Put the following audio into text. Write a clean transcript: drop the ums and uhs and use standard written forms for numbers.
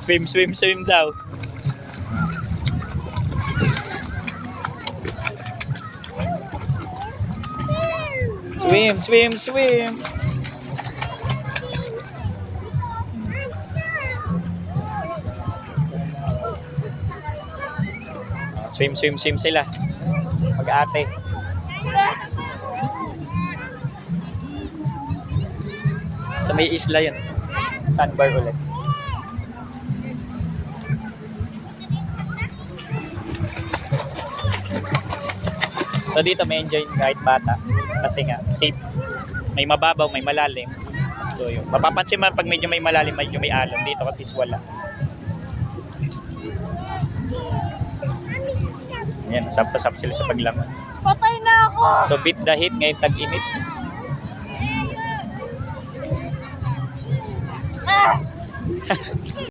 Swim, swim, swim daw. Swim, swim, swim. Swim, swim, swim sila. Mag-ate. Sa may isla yun. Sandbar ulit. So dito may enjoy kahit bata. Kasi nga, safe. May mababaw, may malalim. So yun. Mapapansin man pag medyo may malalim, medyo may alon. Dito kasi wala. Yan, sampa-sampa sila sa paglaman. Patay na ako! So beat the heat ngayon tag-init. Ah!